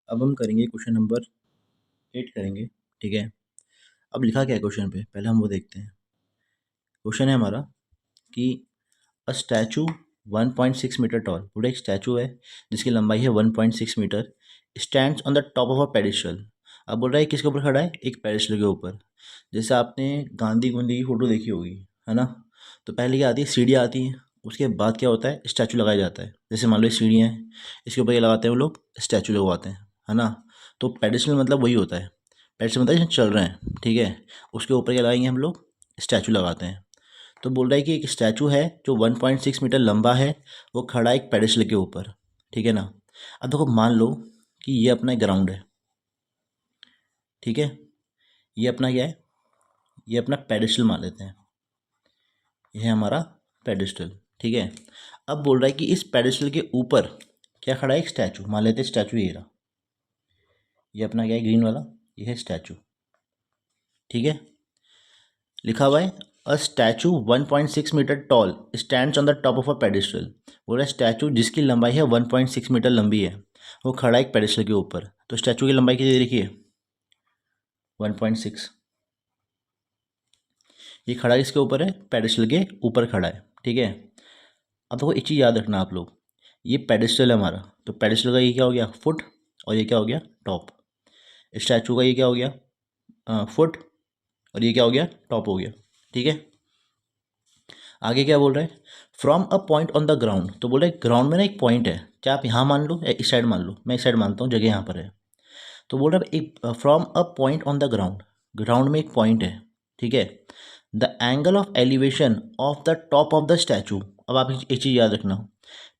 अब हम करेंगे क्वेश्चन नंबर 8 करेंगे। ठीक है। अब लिखा क्या है क्वेश्चन पे, पहले हम वो देखते हैं। क्वेश्चन है हमारा कि अ स्टैचू 1.6 मीटर टॉल, पूरा एक स्टैचू है जिसकी लंबाई है 1.6 metre, stands on the top of a pedestal. अब बोल रहा है किसके ऊपर खड़ा है, एक पेडिस्टल के ऊपर। जैसे आपने गांधी गुंदी की फोटो देखी होगी, है ना। तो पहले क्या आती है, सीढ़ियाँ आती हैं, उसके बाद क्या होता है, स्टैचू लगाया जाता है। जैसे मान लो ये सीढ़ियाँ हैं, इसके ऊपर क्या लगाते हैं वो लोग, स्टैचू लगवाते हैं, है ना। तो पेडिस्टल मतलब वही होता है, पेडिस्टल मतलब जहाँ चल रहे हैं, ठीक है। उसके ऊपर क्या लगाएंगे हम लोग, स्टैचू लगाते हैं। तो बोल रहा है कि एक स्टैचू है जो 1.6 मीटर लंबा है, वो खड़ा है एक पेडिस्टल के ऊपर, ठीक है ना। अब देखो मान लो कि ये अपना ग्राउंड है, ठीक है। ये अपना क्या है, ये अपना पेडिस्टल मान लेते हैं, ये है हमारा पेडिस्टल, ठीक है। अब बोल रहा है कि इस पेडिस्टल के ऊपर क्या खड़ा है, एक स्टैचू मान लेते हैं। स्टैचू ये रहा, ये अपना क्या है, ग्रीन वाला, ये है स्टैचू, ठीक है। लिखा हुआ है a statue 1.6 metre tall stands on the top of a pedestal. बोल रहा है स्टैचू जिसकी लंबाई है 1.6 मीटर लंबी है, वो खड़ा है एक पेडिस्टल के ऊपर। तो स्टैचू की लंबाई कितनी देखिए, 1.6। ये खड़ा इसके ऊपर है, पेडिस्टल के ऊपर खड़ा है, ठीक है। अब देखो एक चीज़ याद रखना आप लोग, ये पेडिस्टल है हमारा, तो पेडिस्टल का ये क्या हो गया, फुट, और ये क्या हो गया, टॉप। स्टैचू का ये क्या हो गया, फुट, और ये क्या हो गया, टॉप हो गया, ठीक है। आगे क्या बोल रहा है, from a point on the ground. तो बोल रहे ग्राउंड में ना एक पॉइंट है, चाहे आप यहाँ मान लो या इस साइड मान लो, मैं इस साइड मानता हूँ, जगह यहाँ पर है। तो बोल रहा है एक from a point on the ground, ground में एक पॉइंट है, ठीक है। The angle of elevation of the top of the statue. अब आप एक चीज़ याद रखना,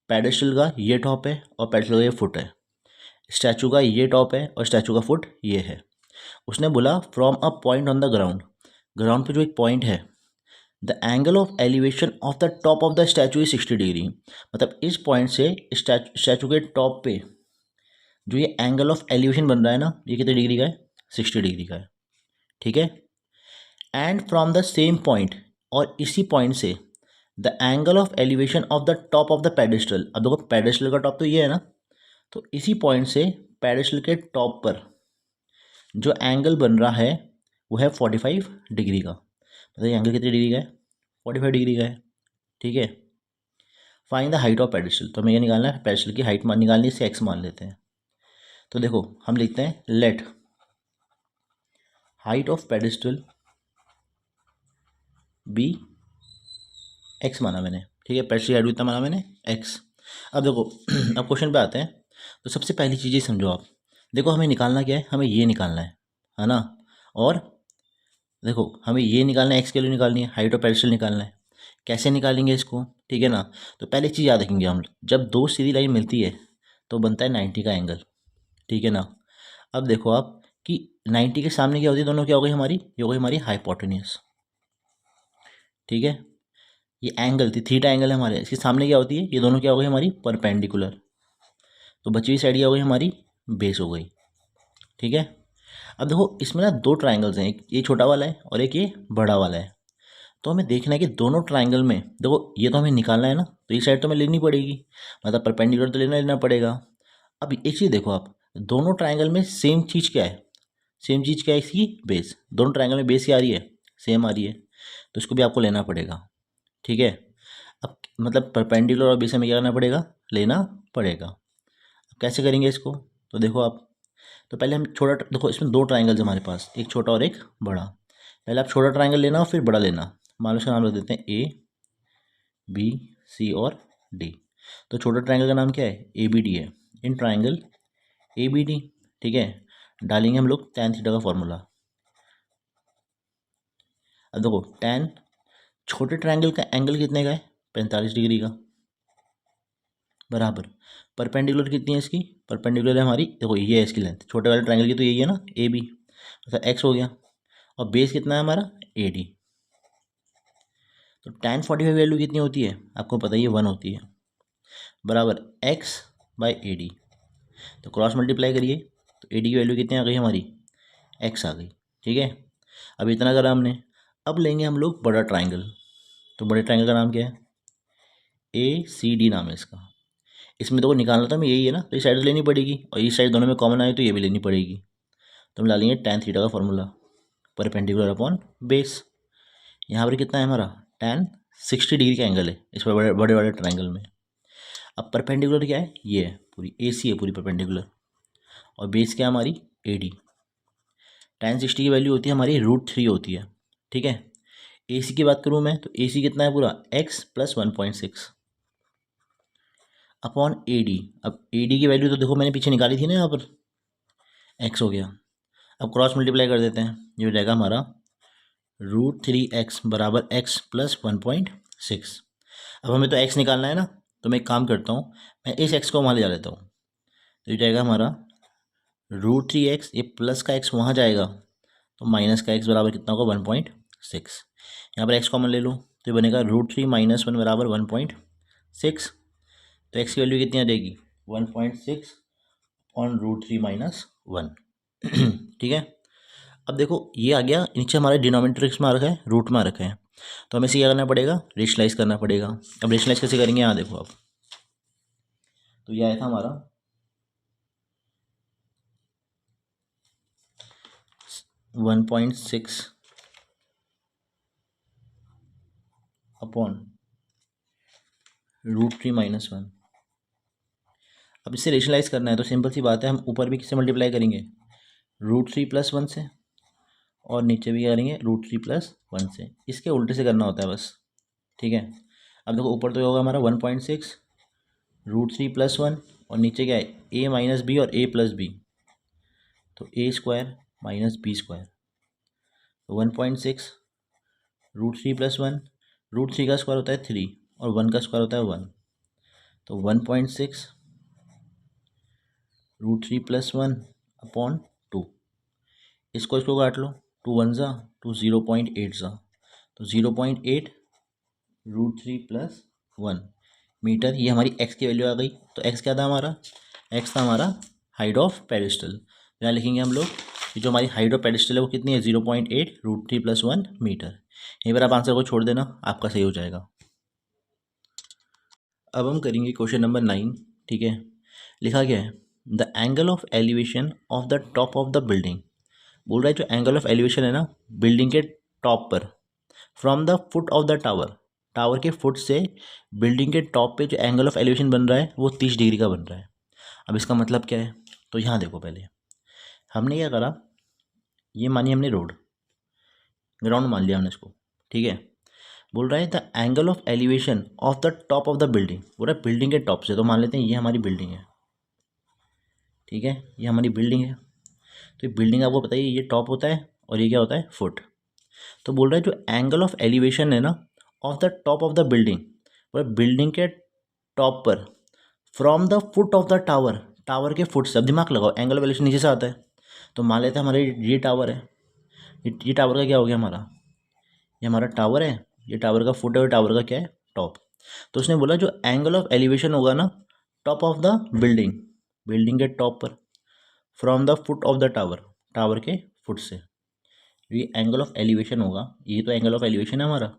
पेडेस्टल का ये टॉप है और पेडेस्टल का ये फुट है, स्टैचू का ये टॉप है और स्टैचू का फुट ये है। उसने बोला from a point on the ground, ground पे जो एक पॉइंट है, the angle of elevation of the top of the statue is 60 degree. मतलब इस पॉइंट से स्टैचू के टॉप पे जो ये एंगल ऑफ एलिवेशन बन रहा है ना, ये कितने डिग्री का है, 60 डिग्री का है, ठीक है। And from the same point, और इसी पॉइंट से the angle of elevation of the top of the pedestal. अब देखो पेडेस्टल का टॉप तो ये है ना, तो इसी पॉइंट से पेडेस्टल के टॉप पर जो एंगल बन रहा है वो है 45 डिग्री का। मतलब ये एंगल कितनी डिग्री का है, 45 डिग्री का है, ठीक है। Find the height of pedestal. तो हमें ये निकालना है, पेडिस्टल की हाइट मान निकालनी है, इसे एक्स मान लेते हैं। तो देखो हम लिखते हैं let height of pedestal be x माना मैंने, ठीक है। पेडिस्टल की हाइट कितना माना मैंने, एक्स। अब देखो अब क्वेश्चन पे आते हैं। तो सबसे पहली चीज़ ये समझो आप, देखो हमें निकालना क्या है, हमें ये निकालना है ना। और देखो हमें ये निकालना है, एक्स की वैल्यू निकालनी है, हाइट ऑफ पेडिस्टल निकालना है। कैसे निकालेंगे इसको, ठीक है ना। तो पहले चीज़ याद रखेंगे हम, जब दो सीधी लाइन मिलती है तो बनता है 90 का एंगल, ठीक है ना। अब देखो आप कि 90 के सामने क्या होती है, दोनों क्या हो गई हमारी, ये हो गई हमारी हाइपोटेन्यूस, ठीक है। ये एंगल थी, थीटा एंगल है हमारे, इसके सामने क्या होती है, ये दोनों क्या हो गई हमारी, परपेंडिकुलर। तो बची हुई साइड क्या हो गई हमारी, बेस हो गई, ठीक है। अब देखो इसमें ना दो ट्राइंगल्स हैं, एक ये छोटा वाला है और एक ये बड़ा वाला है। तो हमें देखना है कि दोनों ट्राइंगल में, देखो ये तो हमें निकालना है ना, तो ये साइड तो हमें लेनी पड़ेगी, मतलब परपेंडिकुलर तो लेना पड़ेगा। अब एक चीज़ देखो आप, दोनों ट्राइंगल में सेम चीज़ क्या है, सेम चीज़ क्या है, इसकी बेस। दोनों ट्राइंगल में बेस क्या आ रही है, सेम आ रही है, तो इसको भी आपको लेना पड़ेगा, ठीक है। अब मतलब परपेंडिकुलर और बेस हमें क्या करना पड़ेगा, लेना पड़ेगा। अब कैसे करेंगे इसको, तो देखो आप, तो पहले हम छोटा, देखो इसमें दो ट्राइंगल्स हमारे पास, एक छोटा और एक बड़ा। पहले आप छोटा ट्राइंगल लेना और फिर बड़ा लेना। मान लो इसका नाम रख देते हैं ए बी सी और डी। तो छोटा ट्राइंगल का नाम क्या है, ए बी डी है। In triangle A B D, ठीक है, डालेंगे हम लोग tan थीटा का फॉर्मूला। अब देखो tan छोटे ट्राइंगल का एंगल कितने का है, 45 डिग्री का, बराबर। परपेंडिकुलर कितनी है इसकी, परपेंडिकुलर है हमारी, देखो ये है इसकी लेंथ, छोटे वाले ट्राइंगल की तो यही है ना, ए बी, मतलब एक्स हो गया। और बेस कितना है हमारा, ए डी। तो tan 45 वैल्यू कितनी होती है, आपको पता ही है, 1 होती है, बराबर एक्स बाई ए डी। तो क्रॉस मल्टीप्लाई करिए, तो ए डी की वैल्यू कितनी आ गई हमारी, एक्स आ गई, ठीक है। अब इतना करा हमने, अब लेंगे हम लोग बड़ा ट्राइंगल। तो बड़े ट्राइंगल का नाम क्या है, ए सी डी नाम है इसका। इसमें तो को निकालना तो हमें यही है ना, तो इस साइड लेनी पड़ेगी, और इस साइड दोनों में कॉमन आए तो ये भी लेनी पड़ेगी। तो हम ला लेंगे tan थीटा का फॉर्मूला, परपेंडिकुलर अपॉन बेस। यहाँ पर कितना है हमारा, tan 60 डिग्री का एंगल है इस पर बड़े बड़े बड़े ट्रायंगल में। अब परपेंडिकुलर क्या है, ये है पूरी AC है पूरी परपेंडिकुलर, और बेस क्या है हमारी AD। tan 60 की वैल्यू होती है हमारी √3 होती है, ठीक है। AC की बात करूँ मैं तो AC कितना है पूरा x + 1.6 अपॉन AD। अब AD की वैल्यू तो देखो मैंने पीछे निकाली थी ना, यहाँ पर x हो गया। अब क्रॉस मल्टीप्लाई कर देते हैं, ये हो जाएगा हमारा √3x बराबर x + 1.6। अब हमें तो x निकालना है ना, तो मैं एक काम करता हूँ, मैं इस x को वहाँ ले जा लेता हूँ, तो ये जाएगा हमारा √3x, ये प्लस का x वहाँ जाएगा तो माइनस का x बराबर कितना होगा 1.6। यहाँ पर x कॉमन ले लो तो ये बनेगा √3 - 1 बराबर 1.6। तो x की वैल्यू कितनी आ जाएगी 1.6 ऑन √3 - 1। ठीक है। अब देखो ये आ गया, नीचे हमारे डिनोमिनेटर किस में आ रखा है, रूट में आ रखा है, तो हमें इसे क्या करना पड़ेगा, रेशनलाइज करना पड़ेगा। अब रेशनलाइज कैसे करेंगे, यहाँ देखो आप, तो ये आया था हमारा 1.6 अपॉन √3 - 1। अब इससे रेशनलाइज करना है तो सिंपल सी बात है, हम ऊपर भी किससे मल्टीप्लाई करेंगे, √3 + 1 से, और नीचे भी करेंगे √3 + 1 से। इसके उल्टे से करना होता है बस, ठीक है। अब देखो ऊपर तो होगा हमारा 1.6 √3 + 1, और नीचे क्या है a - b और a + b, तो a² - b²। तो 1.6 √3 + 1, √3 का स्क्वायर होता है 3 और 1 का स्क्वायर होता है 1, तो 1.6 √3 + 1 अपॉन 2। इसको काट लो, 2 1 ज़ा, तो 0.8 ज़ा, तो 0.8 √3 + 1 मीटर, ये हमारी x की वैल्यू आ गई। तो x क्या था हमारा, x था हमारा हाइट ऑफ पेडिस्टल। यहाँ लिखेंगे हम लोग कि जो हमारी हाइट ऑफ पेडिस्टल है वो कितनी है 0.8 √3 + 1 मीटर। यहीं पर आप आंसर को छोड़ देना, आपका सही हो जाएगा। अब हम करेंगे क्वेश्चन नंबर 9, ठीक है। लिखा गया है the angle of elevation of the top of the building. बोल रहा है जो एंगल ऑफ एलिवेशन है ना बिल्डिंग के टॉप पर, from the foot of the tower, tower के फुट से बिल्डिंग के टॉप पे जो एंगल ऑफ एलिवेशन बन रहा है वो 30 डिग्री का बन रहा है। अब इसका मतलब क्या है, तो यहाँ देखो पहले हमने क्या करा, ये मानी हमने रोड, ग्राउंड मान लिया हमने इसको, ठीक है। बोल रहा है the angle of elevation of the top of the building, बोल रहा है बिल्डिंग के टॉप से, तो मान लेते हैं ये हमारी बिल्डिंग है, ठीक है, ये हमारी बिल्डिंग है। तो ये बिल्डिंग आपको पता ही है, ये टॉप होता है और ये क्या होता है फुट। तो बोल रहा है जो एंगल ऑफ एलिवेशन है ना of the top of the building, building के टॉप पर, from the foot of the tower, tower के फुट से। अब दिमाग लगाओ, एंगल ऑफ एलिवेशन नीचे से आता है, तो मान लेते हैं हमारे ये टावर है, ये टावर का क्या हो गया हमारा, ये हमारा टावर है, ये टावर का फुट है और टावर का क्या है टॉप। तो उसने बोला जो एंगल ऑफ एलिवेशन होगा ना top of the building, building के टॉप पर, from the foot of the tower, tower के फुट से, ये एंगल ऑफ एलिवेशन होगा, ये तो एंगल ऑफ एलिवेशन है हमारा,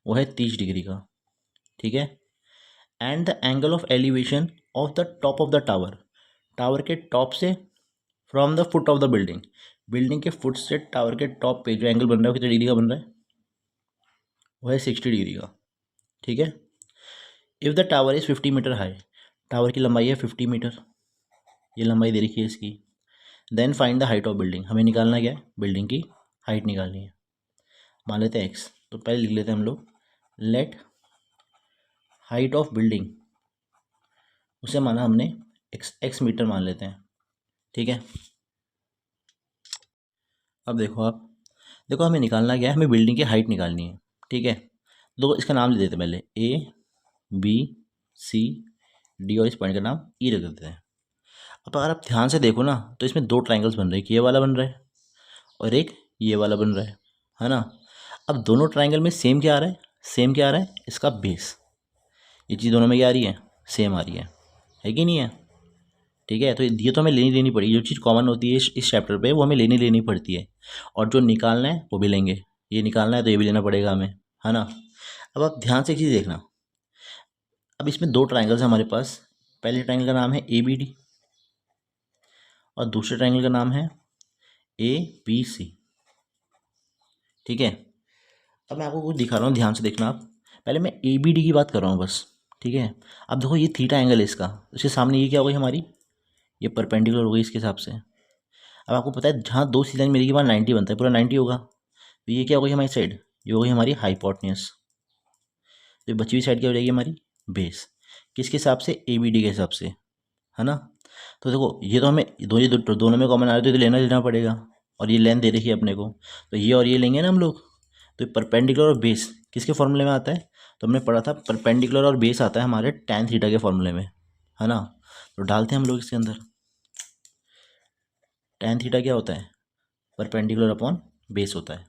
वो है 30 डिग्री का, ठीक है। And the angle of elevation of the top of the tower, tower के टॉप से, from the foot of the building, building के फुट से टावर के टॉप पे जो एंगल बन रहा है वो कितने डिग्री का बन रहा है, वो है 60 डिग्री का, ठीक है। If the tower is 50 metre high, tower की लंबाई है 50 मीटर, ये लंबाई दे रखी है इसकी। Then find the height of building, हमें निकालना क्या है, बिल्डिंग की हाइट निकालनी है। मान लेते हैं एक्स, तो पहले लिख लेते हैं हम लोग लेट हाइट ऑफ बिल्डिंग, उसे माना हमने एक्स मीटर मान लेते हैं, ठीक है। अब देखो आप, देखो हमें निकालना क्या है, हमें बिल्डिंग की हाइट निकालनी है, ठीक है। देखो इसका नाम ले देते हैं पहले ABCD, और इस पॉइंट का नाम ई रख देते हैं। अब अगर आप ध्यान से देखो ना तो इसमें दो ट्राइंगल्स बन रहे हैं, एक ये वाला बन रहा है और एक ये वाला बन रहा है ना। अब दोनों ट्राइंगल में सेम क्या आ रहा है, सेम क्या आ रहा है, इसका बेस, ये चीज़ दोनों में क्या आ रही है, सेम आ रही है कि नहीं है, ठीक है। तो ये तो हमें लेनी पड़ेगी, जो चीज़ कॉमन होती है इस चैप्टर पे वो हमें लेनी पड़ती है, और जो निकालना है वो भी लेंगे, ये निकालना है तो ये भी लेना पड़ेगा हमें, है ना। अब आप ध्यान से एक चीज़ देखना, अब इसमें दो ट्राइंगल्स हैं हमारे पास, पहले ट्रायंगल का नाम है ABD और दूसरे ट्रायंगल का नाम है ABC। ठीक है, अब मैं आपको कुछ दिखा रहा हूँ, ध्यान से देखना आप। पहले मैं ABD की बात कर रहा हूँ बस। ठीक है, अब देखो ये थीटा एंगल है इसका, उसके सामने ये क्या हो गई हमारी, ये परपेंडिकुलर हो गई इसके हिसाब से। अब आपको पता है जहाँ दो सी लाइन मिलेगी वहाँ 90 बनता है, पूरा 90 होगा। तो ये क्या हो गई हमारी साइड, ये हो गई हमारी हाइपोटेन्यूज। तो बची हुई साइड क्या हो जाएगी हमारी, बेस। किसके हिसाब से, ABD के हिसाब से, है ना। तो देखो ये तो हमें दोनों में कॉमन आ रहा है तो लेना पड़ेगा, और ये लेंथ दे रखी है अपने को, तो ये और ये लेंगे ना हम लोग। तो परपेंडिकुलर और बेस किसके फॉर्मूले में आता है, तो हमने पढ़ा था परपेंडिकुलर और बेस आता है हमारे tan थीटा के फॉर्मूले में, है ना। तो डालते हैं हम लोग इसके अंदर, tan थीटा क्या होता है, परपेंडिकुलर अपॉन बेस होता है।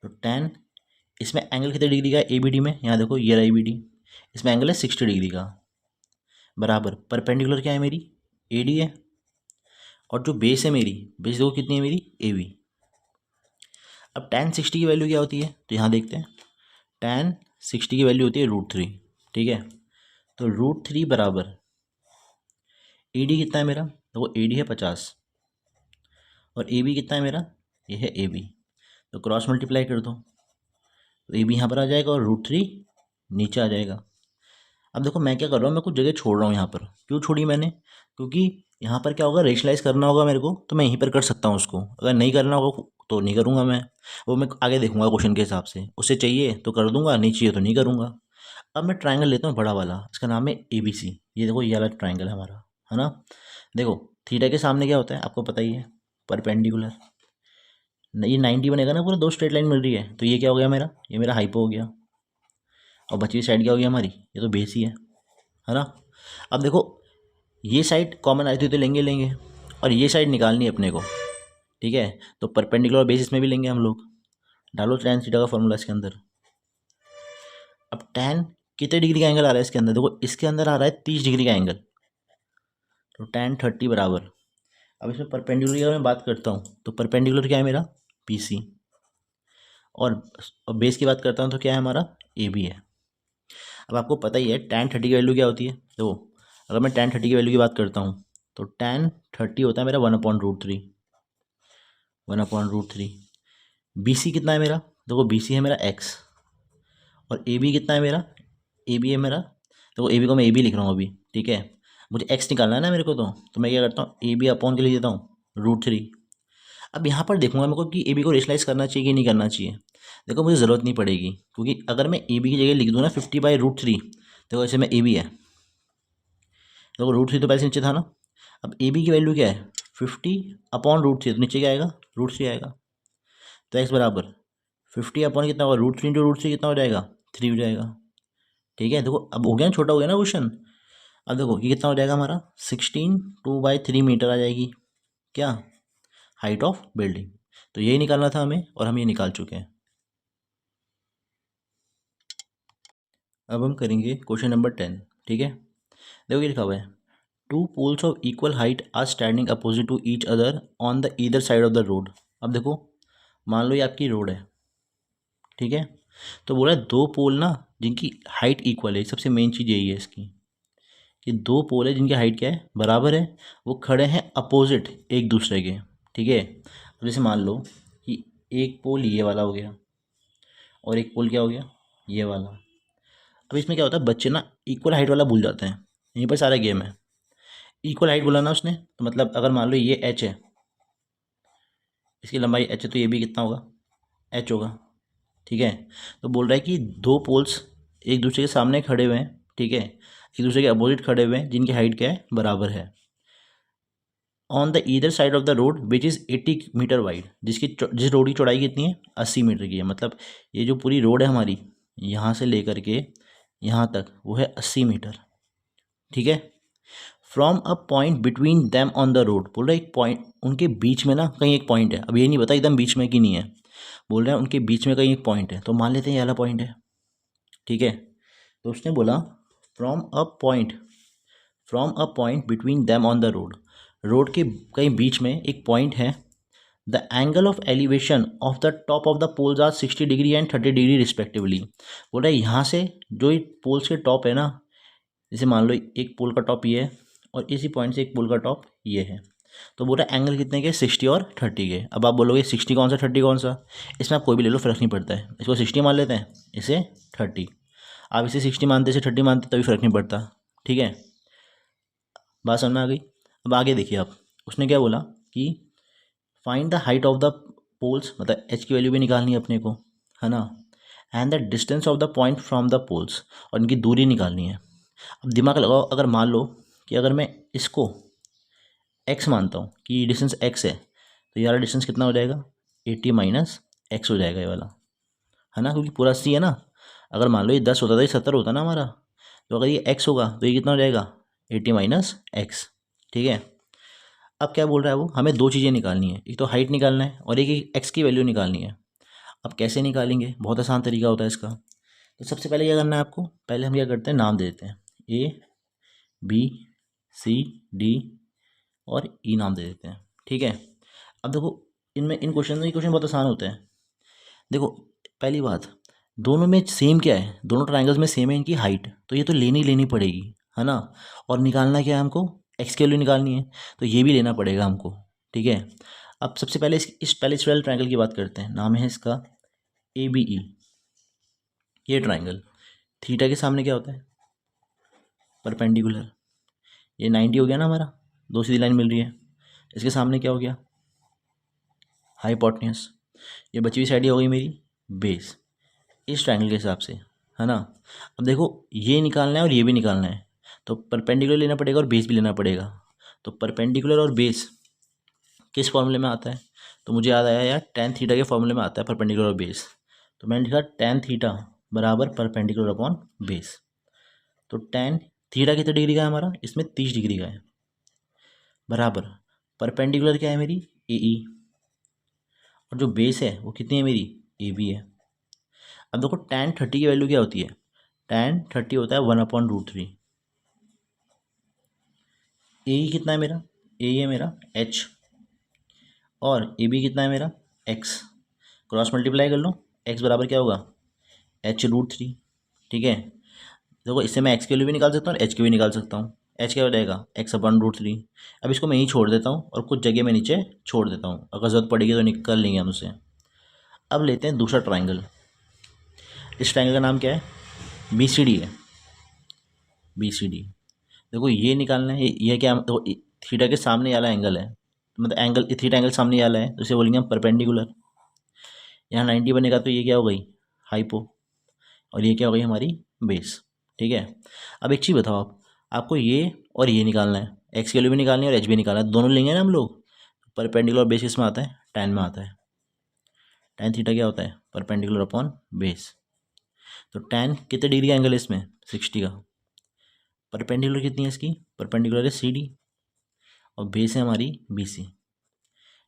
तो tan, इसमें एंगल कितने डिग्री का है ABD में, यहाँ देखो ये रहा ABD, इसमें एंगल है 60 डिग्री का, बराबर परपेंडिकुलर क्या है मेरी, AD है, और जो बेस है मेरी, बेस देखो कितनी है मेरी, AB। अब tan 60 की वैल्यू क्या होती है, तो यहाँ देखते हैं, tan 60 की वैल्यू होती है √3। ठीक है, तो √3 बराबर AD कितना है मेरा, तो AD है 50 और AB कितना है मेरा, ये है AB। तो क्रॉस मल्टीप्लाई कर दो, तो AB यहाँ पर आ जाएगा और √3 नीचे आ जाएगा। अब देखो मैं क्या कर रहा हूँ, मैं कुछ जगह छोड़ रहा हूँ यहाँ पर, क्यों छोड़ी मैंने, क्योंकि यहाँ पर क्या होगा, रेशनलाइज करना होगा मेरे को, तो मैं यहीं पर कर सकता हूँ उसको, अगर नहीं करना होगा तो नहीं करूँगा मैं, वो मैं आगे देखूंगा क्वेश्चन के हिसाब से, उससे चाहिए तो कर दूंगा, नहीं चाहिए तो नहीं करूँगा। अब मैं ट्राइंगल लेता हूँ बड़ा वाला, इसका नाम है ABC। ये देखो ये वाला ट्राइंगल है हमारा, है ना। देखो थीटा के सामने क्या होता है आपको पता ही है, परपेंडिकुलर। ये 90 बनेगा ना, पूरा दो स्ट्रेट लाइन मिल रही है, तो ये क्या हो गया मेरा, ये मेरा हाइपो हो गया, और बची हुई साइड क्या हो गई हमारी, ये तो बेस ही है ना। अब देखो ये साइड कॉमन आई थी तो लेंगे, और ये साइड निकालनी है अपने को। ठीक है, तो परपेंडिकुलर बेसिस में भी लेंगे हम लोग। डालो tan थीटा का फॉर्मूला इसके अंदर। अब tan कितने डिग्री का एंगल आ रहा है इसके अंदर, देखो इसके अंदर आ रहा है 30 डिग्री का एंगल, तो tan 30 बराबर, अब इसमें परपेंडिकुलर की अगर मैं बात करता हूँ तो परपेंडिकुलर क्या है मेरा, PC, और बेस की बात करता हूँ तो क्या है हमारा, AB है। अब आपको पता ही है tan 30 की वैल्यू क्या होती है, देखो अगर मैं tan 30 की वैल्यू की बात करता हूँ तो tan 30 होता है मेरा 1/√3, 1/√3। BC कितना है मेरा, देखो BC है मेरा x, और AB कितना है मेरा, AB है मेरा, देखो AB को मैं AB लिख रहा हूँ अभी। ठीक है, मुझे x निकालना है ना मेरे को, तो मैं क्या करता हूँ, AB अपॉन के लिए देता हूँ √3। अब यहाँ पर देखूंगा मेरे को कि AB को रेशलाइज करना चाहिए कि नहीं करना चाहिए। देखो मुझे ज़रूरत नहीं पड़ेगी, क्योंकि अगर मैं AB की जगह लिख दूँ ना 50/√3, देखो ऐसे में AB है, देखो √3 तो पहले से नीचे था ना। अब AB की वैल्यू क्या है, 50/√3, तो नीचे क्या आएगा, √3 आएगा। तो x बराबर 50 अपॉन कितना होगा, √3 इंटू √3 कितना हो जाएगा, 3 हो जाएगा। ठीक है, देखो अब हो गया ना, छोटा हो गया ना क्वेश्चन। अब देखो ये कितना हो जाएगा हमारा, 16 2/3 मीटर आ जाएगी क्या, हाइट ऑफ बिल्डिंग। तो यही निकालना था हमें, और हम ये निकाल चुके हैं। अब हम करेंगे क्वेश्चन नंबर 10। ठीक है, देखो ये लिखा हुआ है, two poles of equal height are standing opposite to each other on the either side of the road. अब देखो मान लो ये आपकी रोड है, ठीक है, तो बोला है दो पोल ना जिनकी हाइट इक्वल है, सबसे मेन चीज़ यही है इसकी, कि दो पोल है जिनकी हाइट क्या है, बराबर है, वो खड़े हैं अपोजिट एक दूसरे के। ठीक है, तो जैसे मान लो कि एक पोल ये वाला हो गया और एक पोल क्या हो गया, ये वाला। अब इसमें क्या होता है, बच्चे ना इक्वल हाइट वाला भूल जाते हैं, यहीं पर सारा गेम है। इक्वल हाइट बोला ना उसने, तो मतलब अगर मान लो ये h है, इसकी लंबाई h है, तो ये भी कितना होगा, h होगा। ठीक है, तो बोल रहा है कि दो पोल्स एक दूसरे के सामने खड़े हुए हैं, ठीक है, एक दूसरे के अपोजिट खड़े हुए हैं, जिनकी हाइट क्या है, बराबर है, on the either side of the road which is 80 metre wide, जिस रोड की चौड़ाई कितनी है, 80 मीटर की है। मतलब ये जो पूरी रोड है हमारी, यहाँ से लेकर के यहाँ तक वो है 80 मीटर। ठीक है, from a point between them on the road, बोल रहा है एक पॉइंट उनके बीच में ना कहीं एक पॉइंट है, अब ये नहीं पता एकदम बीच में कि नहीं है, बोल रहे हैं उनके बीच में कहीं एक पॉइंट है, तो मान लेते हैं ये वाला पॉइंट है। ठीक है, तो उसने बोला from a point, between them on the road, road के कहीं बीच में एक पॉइंट है, the angle of elevation of the top of the poles are 60 degree and 30 degree respectively. बोल रहा है यहाँ से जो पोल्स के टॉप है ना, जैसे मान लो एक पोल का टॉप ये है और इसी पॉइंट से एक पोल का टॉप ये है, तो बोल रहा है एंगल कितने के, 60 और 30 के। अब आप बोलोगे 60 कौन सा 30 कौन सा, इसमें आप कोई भी ले लो, फ़र्क नहीं पड़ता है। इसको 60 मान लेते हैं, इसे 30। आप इसे 60 मानते, इसे 30 मानते, तभी फ़र्क नहीं पड़ता। ठीक है, बात समझ में आ गई। अब आगे देखिए आप, उसने क्या बोला कि find the height of the poles, मतलब एच की वैल्यू भी निकालनी है अपने को, है ना, and the distance of the point from the poles, और इनकी दूरी निकालनी है। अब दिमाग लगाओ, अगर मान लो कि अगर मैं इसको x मानता हूँ कि डिस्टेंस x है, तो ये वाला डिस्टेंस कितना हो जाएगा, 80 माइनस एक्स हो जाएगा ये वाला, है ना, क्योंकि पूरा c है ना। अगर मान लो ये 10 होता तो ये 70 होता ना हमारा, तो अगर ये x होगा तो ये कितना हो जाएगा, 80 माइनस एक्स। ठीक है, अब क्या बोल रहा है वो, हमें दो चीज़ें निकालनी है, एक तो हाइट निकालना है और एक एक्स की वैल्यू निकालनी है। अब कैसे निकालेंगे, बहुत आसान तरीका होता है इसका। तो सबसे पहले क्या करना है आपको, पहले हम क्या करते हैं, नाम दे देते हैं, ए बी सी डी और ई नाम दे देते हैं। ठीक है, अब देखो इनमें इन क्वेश्चन में, क्वेश्चन बहुत आसान होते हैं। देखो पहली बात, दोनों में सेम क्या है, दोनों ट्राइंगल्स में सेम है इनकी हाइट, तो ये तो लेनी पड़ेगी, है ना। और निकालना क्या है हमको, एक्स की वैल्यू निकालनी है, तो ये भी लेना पड़ेगा हमको। ठीक है, अब सबसे पहले इस वाले ट्राइंगल की बात करते हैं, नाम है इसका ए बी ई। ये ट्राइंगल थीटा के सामने क्या होता है, परपेंडिकुलर। ये 90 हो गया ना हमारा, दो सीधी लाइन मिल रही है। इसके सामने क्या हो गया, हाइपोटेन्यूस। ये बची हुई साइड ये हो गई मेरी बेस, इस ट्राइंगल के हिसाब से, है ना। अब देखो ये निकालना है और ये भी निकालना है, तो परपेंडिकुलर लेना पड़ेगा और बेस भी लेना पड़ेगा। तो परपेंडिकुलर और बेस किस फॉर्मूले में आता है, तो मुझे याद आया यार, टेन थीटा के फॉर्मूले में आता है परपेंडिकुलर और बेस। तो मैंने लिखा टेन थीटा बराबर परपेंडिकुलर अपॉन बेस। तो टेन थीटा कितने डिग्री का है हमारा, इसमें 30 डिग्री का है, बराबर परपेंडिकुलर क्या है मेरी, ए ई, और जो बेस है वो कितनी है मेरी, ए बी है। अब देखो टेन 30 की वैल्यू क्या होती है, टेन 30 होता है 1/√3। ए ई कितना है मेरा, ए ई है मेरा एच, और ए बी कितना है मेरा, एक्स। क्रॉस मल्टीप्लाई कर लो, एक्स बराबर क्या होगा, h√3। ठीक है, देखो इससे मैं एक्स की वैल्यू भी निकाल सकता हूँ और एच की भी निकाल सकता हूँ। एच क्या हो जाएगा, x/√3। अब इसको मैं यहीं छोड़ देता हूँ और कुछ जगह में नीचे छोड़ देता हूँ, अगर ज़रूरत पड़ेगी तो निकाल लेंगे हम उसे। अब लेते हैं दूसरा ट्राइंगल। इस ट्राइंगल का नाम क्या है, बी सी डी है, बी सी डी। देखो ये निकालना है, ये क्या, तो थीटा के सामने वाला एंगल है, मतलब एंगल थीटा एंगल सामने वाला है, तो इसे बोलेंगे हम परपेंडिकुलर। यहाँ 90 बनेगा तो ये क्या हो गई, हाइपो, और ये क्या हो गई हमारी बेस। ठीक है, अब एक चीज़ बताओ आप, आपको ये और ये निकालना है, एक्स की वैल्यू भी निकालनी है और एच भी निकालना है, दोनों लेंगे ना हम लोग। परपेंडिकुलर बेस किस में आता है, टेन में आता है। टेन थीटा क्या होता है, परपेंडिकुलर अपॉन बेस। तो टेन कितने डिग्री का एंगल है इसमें, 60 का। परपेंडिकुलर कितनी है इसकी, परपेंडिकुलर है सी डी, और बेस है हमारी बी सी।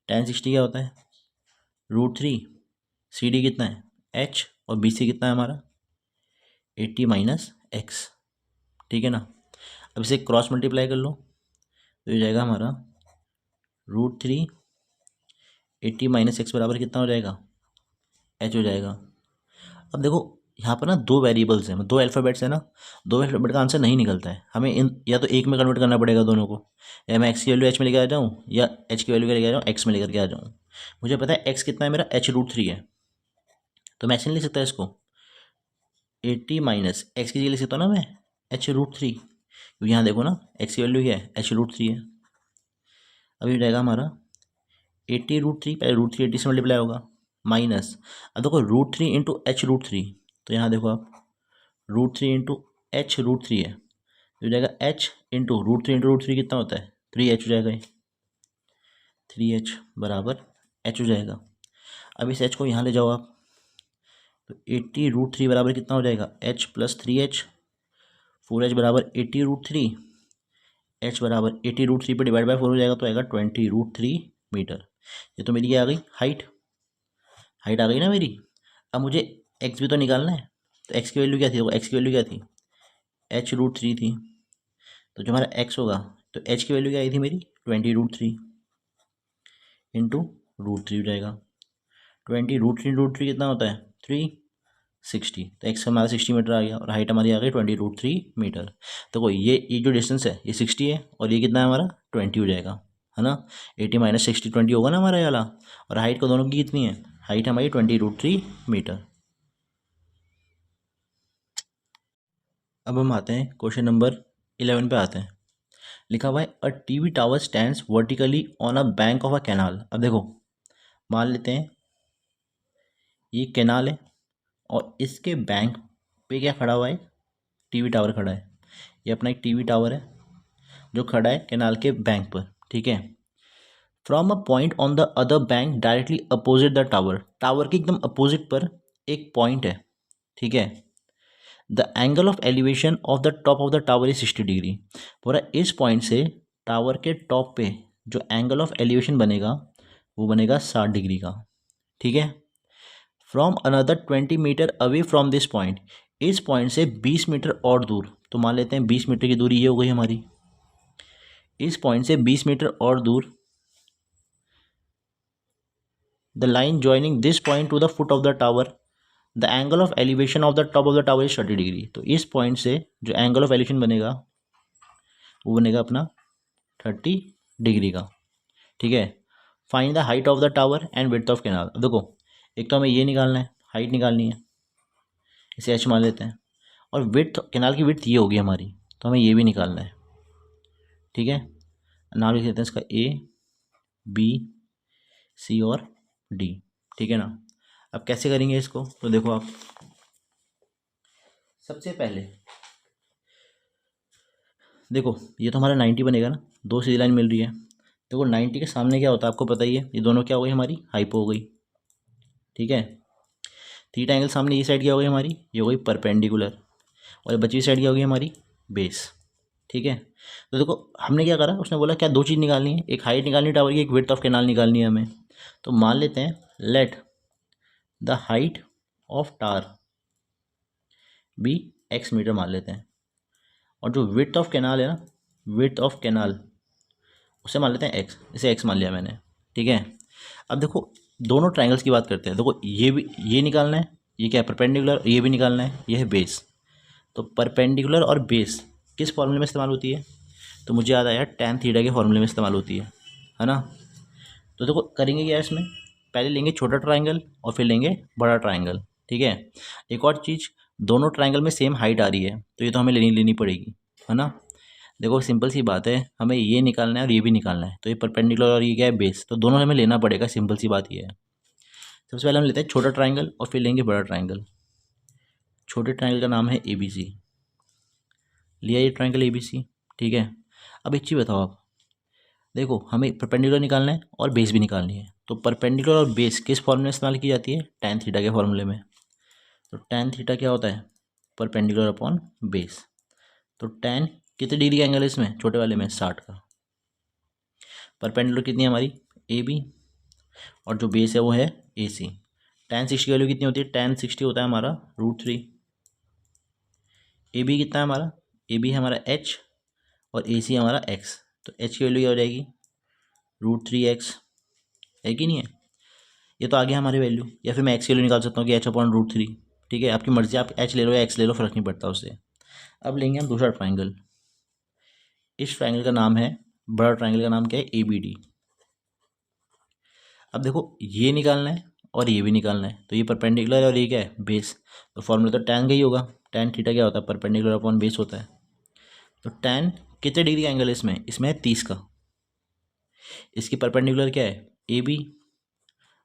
टेन 60 क्या होता है, √3। सी डी कितना है, एच, और बी सी कितना है हमारा, 80 माइनस एक्स। ठीक है ना, अब इसे क्रॉस मल्टीप्लाई कर लो, तो ये जाएगा हमारा √3, 80 माइनस एक्स बराबर कितना हो जाएगा, एच हो जाएगा। अब देखो यहाँ पर ना दो वेरिएबल्स हैं, दो अल्फ़ाबेट्स हैं ना, दो अल्फ़ाबेट का आंसर नहीं निकलता है, हमें इन या तो एक में कन्वर्ट करना पड़ेगा दोनों को, या मैं एक्स की वैल्यू एच में लेकर आ जाऊँ या एच की वैल्यू लेकर आ जाऊँ एक्स में लेकर के आ जाऊँ। मुझे पता है एक्स कितना है मेरा, h√3 है, तो मैं ऐसे नहीं लिख सकता इसको, 80 माइनस एक्स की जगह लिख सकता हूँ ना मैं, h√3, क्योंकि यहाँ देखो ना एक्स की वैल्यू क्या है, h√3 है। अभी हो जाएगा हमारा 80√3, पहले √3 80 से मल्टीप्लाई होगा, माइनस, अब देखो √3 इंटू h√3, तो यहाँ देखो आप √3 इंटू h√3 है, तो हो जाएगा h इंटू √3 कितना होता है, 3h हो जाएगा, ये 3h बराबर h हो जाएगा। अब इस h को यहाँ ले जाओ आप, तो 80√3 बराबर कितना हो जाएगा, h प्लस 3h, 4h बराबर 80√3, h बराबर 80√3 पर डिवाइड बाय 4 हो जाएगा, तो आएगा 20√3 मीटर। ये तो मेरी क्या आ गई, हाइट, हाइट आ गई ना मेरी। अब मुझे x भी तो निकालना है, तो x की वैल्यू क्या थी, वो x की वैल्यू क्या थी, h√3 थी, तो जो हमारा x होगा, तो h की वैल्यू क्या आई थी मेरी, 20√3 इंटू √3 हो जाएगा। 20√3 कितना होता है, 3, 60, तो एक्स हमारा 60 मीटर आ गया और हाइट हमारी आ गई 20√3 मीटर। तो कोई ये जो डिस्टेंस है ये 60 है और ये कितना है हमारा 20 हो जाएगा, है ना। 80 - 60 20 होगा ना हमारा ये वाला। और हाइट को दोनों की कितनी है, हाइट हमारी 20√3 मीटर। अब हम आते हैं क्वेश्चन नंबर 11 पे आते हैं। लिखा हुआ है a TV tower stands vertically on a bank of a canal. अब देखो मान लेते हैं ये कैनाल है और इसके बैंक पे क्या खड़ा हुआ है, टीवी टावर खड़ा है। ये अपना एक टीवी टावर है जो खड़ा है कैनाल के बैंक पर, ठीक है। From a point on the other bank directly opposite the tower, tower के एकदम अपोजिट पर एक पॉइंट है, ठीक है। The angle of elevation of the top of the tower is 60 degree. पूरा इस पॉइंट से टावर के टॉप पे जो एंगल ऑफ एलिवेशन बनेगा वो बनेगा 60 डिग्री का, ठीक है। From another 20 metre away from this point, इस पॉइंट से 20 मीटर और दूर, तो मान लेते हैं 20 मीटर की दूरी ये हो गई हमारी। इस पॉइंट से 20 मीटर और दूर the line joining this point two the foot of the tower, the angle of elevation of the top of the tower is 30 degree. तो इस पॉइंट से जो एंगल ऑफ एलिवेशन बनेगा वो बनेगा अपना 30 डिग्री का, ठीक है। Find the height of the tower and width of canal. देखो एक तो हमें ये निकालना है, हाइट निकालनी है, इसे एच मान लेते हैं। और विड्थ, कैनाल की विड्थ ये होगी हमारी, तो हमें ये भी निकालना है, ठीक है। नाम लिख देते हैं इसका ए, बी, सी और डी, ठीक है ना। अब कैसे करेंगे इसको, तो देखो आप सबसे पहले देखो ये तो हमारा 90 बनेगा ना, दो सीधी लाइन मिल रही है। देखो 90 के सामने क्या होता है आपको पता ही है, ये दोनों क्या हो गई हमारी हाइपो हो गई, ठीक है। थीटा एंगल सामने ये साइड क्या हो गई हमारी, ये हो गई परपेंडिकुलर, और बची हुई साइड क्या हो गई हमारी बेस, ठीक है। तो देखो हमने क्या करा, उसने बोला क्या दो चीज़ निकालनी है, एक हाइट निकालनी है टावर की, एक विड्थ ऑफ कैनाल निकालनी है हमें। तो मान लेते हैं let the height of tower be x metre मान लेते हैं, और जो विड्थ ऑफ कैनाल है ना, विड्थ ऑफ कैनाल उसे मान लेते हैं एक्स, इसे एक्स मान लिया मैंने, ठीक है। अब देखो दोनों ट्रायंगल्स की बात करते हैं। देखो ये भी ये निकालना है, ये क्या है परपेंडिकुलर, ये भी निकालना है, ये है बेस। तो परपेंडिकुलर और बेस किस फॉर्मूले में इस्तेमाल होती है, तो मुझे याद आया tan थीटा के फॉर्मूले में इस्तेमाल होती है ना। तो देखो करेंगे क्या इसमें, पहले लेंगे छोटा ट्रायंगल और फिर लेंगे बड़ा ट्रायंगल, ठीक है। एक और चीज़, दोनों ट्रायंगल में सेम हाइट आ रही है तो ये तो हमें लेनी लेनी पड़ेगी, है ना। देखो सिंपल सी बात है, हमें ये निकालना है और ये भी निकालना है, तो ये परपेंडिकुलर और ये क्या है बेस, तो दोनों हमें लेना पड़ेगा, सिंपल सी बात ये है। सबसे पहले हम लेते हैं छोटा ट्रायंगल और फिर लेंगे बड़ा ट्रायंगल। छोटे ट्रायंगल का नाम है ABC, लिया ये ट्रायंगल ABC, ठीक है। अब एक चीज़ बताओ आप, देखो हमें परपेंडिकुलर निकालना है और बेस भी निकालनी है, तो परपेंडिकुलर और बेस किस फॉर्मूले में इस्तेमाल की जाती है, tan थीटा के फॉर्मूले में। तो tan थीटा क्या होता है, परपेंडिकुलर अपॉन बेस। तो tan कितने डिग्री का एंगल है इसमें, छोटे वाले में 60 का। परपेंडिकुलर कितनी है हमारी AB, और जो बेस है वो है AC। tan 60 की वैल्यू कितनी होती है, tan 60 होता है हमारा √3। AB कितना है हमारा, AB है हमारा H और AC है हमारा X। तो H की वैल्यू क्या हो जाएगी, √3x, है कि नहीं है। ये तो आ गया हमारी वैल्यू, या फिर मैं एक्स की वैल्यू निकाल सकता हूँ कि H/√3, ठीक है। आपकी मर्जी, आप H ले लो या X ले लो, फर्क नहीं पड़ता उससे। अब लेंगे हम दूसरा ट्राइंगल, इस ट्राइंगल का नाम है, बड़ा ट्राइंगल का नाम क्या है ABD। अब देखो ये निकालना है और ये भी निकालना है, तो ये परपेंडिकुलर है और ये क्या है बेस। तो फॉर्मूला तो tan का ही होगा, tan थीटा क्या होता है, परपेंडिकुलर अपॉन बेस होता है। तो tan कितने डिग्री का एंगल है इसमें, इसमें है 30 का। इसकी परपेंडिकुलर क्या है AB,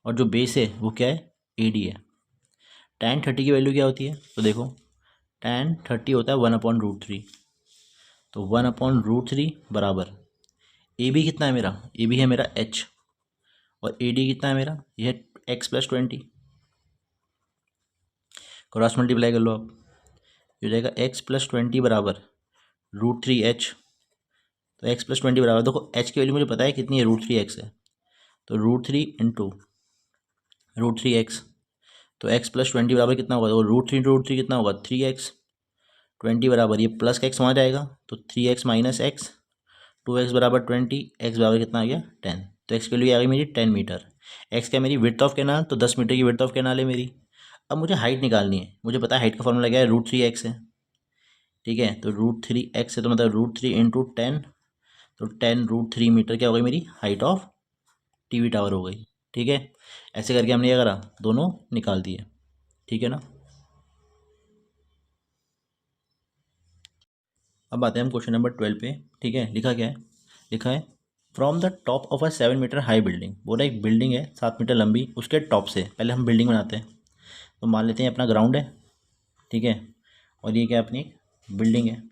और जो बेस है वो क्या है AD है। tan 30 की वैल्यू क्या होती है, तो देखो tan 30 होता है 1/√3। तो 1/√3 बराबर AB कितना है मेरा, AB है मेरा H, और AD कितना है मेरा, यह है x + 20। क्रॉस मल्टीप्लाई कर लो आप, ये हो जाएगा x + 20 बराबर √3h। तो x + 20 बराबर, देखो h की वैल्यू मुझे पता है कितनी है, √3x है। तो √3 × √3x, तो x + 20 बराबर कितना होगा, तो √3 × √3 कितना होगा 3x। 20 बराबर ये प्लस का x वहाँ जाएगा, तो 3x - x, 2x बराबर 20, x बराबर कितना आ गया 10। तो x की वैल्यू आ गई मेरी 10 मीटर। x क्या मेरी विड्थ ऑफ कैनाल, तो 10 मीटर की विड्थ ऑफ कैनाल है मेरी। अब मुझे हाइट निकालनी है, मुझे पता है हाइट का फॉर्मूला क्या है, √3x है। ठीक है, तो √3x है तो मतलब √3 इंटू 10, तो 10 √3 मीटर क्या हो गई मेरी हाइट ऑफ टीवी टावर हो गई। ठीक है, ऐसे करके हमने क्या करा, दोनों निकाल दिए। ठीक है ना। अब आते हैं हम क्वेश्चन नंबर 12 पे। ठीक है, लिखा क्या है, लिखा है from the top of a 7 metre high building. बोला एक बिल्डिंग है 7 मीटर लंबी, उसके टॉप से पहले हम बिल्डिंग बनाते हैं। तो मान लेते हैं अपना ग्राउंड है। ठीक है, और ये क्या है, अपनी बिल्डिंग है,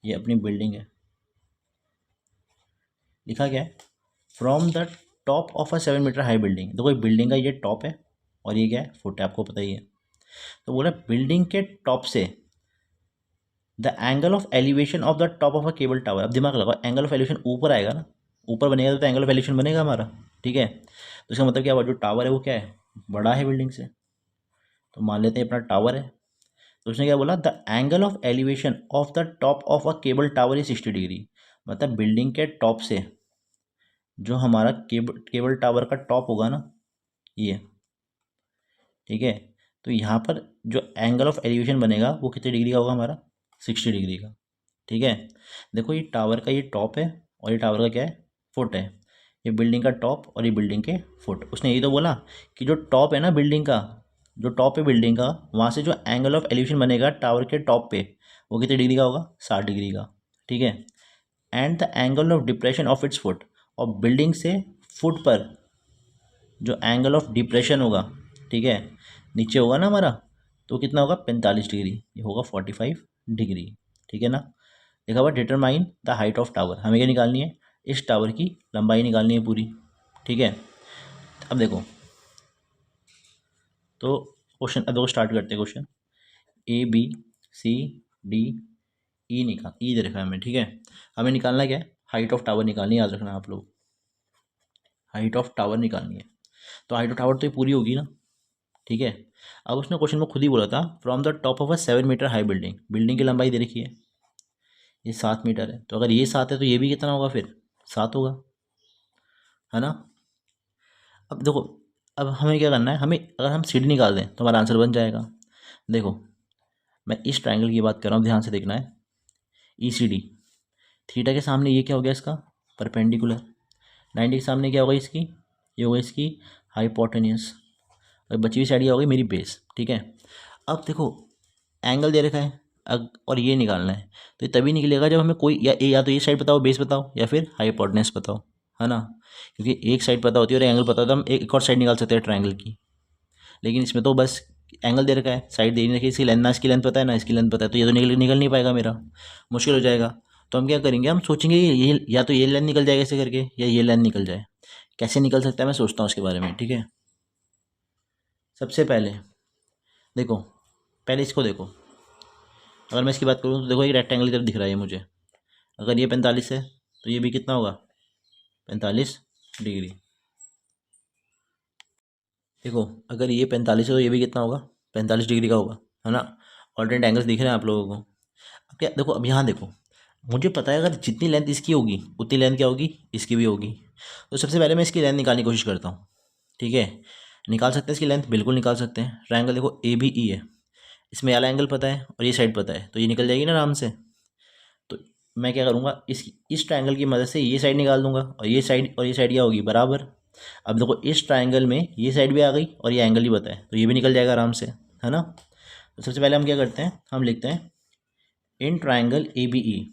ये अपनी बिल्डिंग है। लिखा क्या है, from the top of a 7 metre high building. देखो बिल्डिंग का ये टॉप है और ये क्या है, फुट है, आपको पता ही है। तो बोला बिल्डिंग के टॉप से the angle of elevation of the top of a cable tower. अब दिमाग लगाओ, एंगल ऑफ एलिवेशन ऊपर आएगा ना, ऊपर बनेगा तो एंगल ऑफ एलिवेशन बनेगा हमारा। ठीक है, तो इसका मतलब क्या हुआ, जो टावर है वो क्या है, बड़ा है बिल्डिंग से। तो मान लेते हैं अपना टावर है, तो उसने क्या बोला, the angle of elevation of the top of a cable tower is 60 degree. मतलब बिल्डिंग के टॉप से जो हमारा केबल टावर का टॉप होगा ना, ये। ठीक है, तो यहाँ पर जो एंगल ऑफ एलिवेशन बनेगा वो कितने डिग्री का होगा हमारा, 60 डिग्री का। ठीक है, देखो ये टावर का ये टॉप है और ये टावर का क्या है, फुट है। ये बिल्डिंग का टॉप और ये बिल्डिंग के फुट। उसने यही तो बोला कि जो टॉप है ना बिल्डिंग का, जो टॉप है बिल्डिंग का, वहाँ से जो एंगल ऑफ एलिवेशन बनेगा टावर के टॉप पे, वो कितने डिग्री का होगा, 60 डिग्री का। ठीक है, and the angle of depression of its foot. और बिल्डिंग से फुट पर जो एंगल ऑफ डिप्रेशन होगा, ठीक है, नीचे होगा ना हमारा, तो कितना होगा, 45 डिग्री, ये होगा 45 डिग्री। ठीक है ना। देखा हुआ determine the height of tower, हमें क्या निकालनी है, इस टावर की लंबाई निकालनी है पूरी। ठीक है, अब देखो, तो क्वेश्चन, अब देखो स्टार्ट करते हैं क्वेश्चन। ABCDE निकाल, ई दे रखा है हमें। ठीक है, हमें निकालना क्या है, हाइट ऑफ टावर निकालनी है, याद रखना आप लोग, हाइट ऑफ टावर निकालनी है। तो हाइट ऑफ टावर तो ये पूरी होगी ना। ठीक है, अब उसने क्वेश्चन में खुद ही बोला था from the top of a 7 metre high building. Building की लंबाई दे रखी है, ये 7 मीटर है, तो अगर ये 7 है तो ये भी कितना होगा, फिर 7 होगा, है ना। अब देखो, अब हमें क्या करना है, हमें अगर हम सीढ़ी निकाल दें तो हमारा आंसर बन जाएगा। देखो, मैं इस ट्राइंगल की बात कर रहा हूँ, ध्यान से देखना है। ECD, थीटा के सामने ये क्या हो गया इसका, परपेंडिकुलर। 90 के सामने क्या होगा इसकी, ये होगा इसकी हाइपोटेन्यूस। और बची हुई साइड क्या होगी, मेरी बेस। ठीक है, अब देखो एंगल दे रखा है, और ये निकालना है, तो ये तभी निकलेगा जब हमें कोई या तो ये साइड बताओ, बेस बताओ, या फिर हाइपोटेन्यूस बताओ, है ना। क्योंकि एक साइड पता होती है और एंगल पता होता है, हम एक और साइड निकाल सकते हैं ट्रायंगल की। लेकिन इसमें तो बस एंगल दे रखा है, साइड दे नहीं रखी, इसकी लेंथ, ना इसकी लेंथ पता है ना इसकी लेंथ पता है, तो ये तो निकल नहीं पाएगा मेरा, मुश्किल हो जाएगा। तो हम क्या करेंगे, हम सोचेंगे ये या तो ये लेंथ निकल जाएगा ऐसे करके, या ये लेंथ निकल जाए। कैसे निकल सकता है, मैं सोचता हूँ उसके बारे में। ठीक है, सबसे पहले देखो, पहले इसको देखो, अगर मैं इसकी बात करूँ तो देखो एक रेक्टेंगल की तरफ दिख रहा है मुझे। अगर ये 45 है तो ये भी कितना होगा, 45 डिग्री। देखो, अगर ये 45 है तो ये भी कितना होगा, 45 डिग्री का होगा, है ना। ऑल्टरनेट एंगल्स दिख रहे हैं आप लोगों को। अब क्या देखो, अब यहाँ देखो, मुझे पता है अगर जितनी लेंथ इसकी होगी उतनी लेंथ क्या होगी, इसकी भी होगी। तो सबसे पहले मैं इसकी लेंथ निकालने की कोशिश करता हूँ। ठीक है, निकाल सकते हैं इसकी लेंथ, बिल्कुल निकाल सकते हैं। ट्रायंगल देखो ABE है, इसमें वाला एंगल पता है और ये साइड पता है, तो ये निकल जाएगी ना आराम से। तो मैं क्या करूँगा, इस ट्रायंगल की मदद से ये साइड निकाल दूंगा, और ये साइड क्या होगी, बराबर। अब देखो इस ट्रायंगल में ये साइड भी आ गई और ये एंगल भी पता है, तो ये भी निकल जाएगा आराम से, है ना। तो सबसे पहले हम क्या करते हैं, हम लिखते हैं इन ट्रायंगल ABE।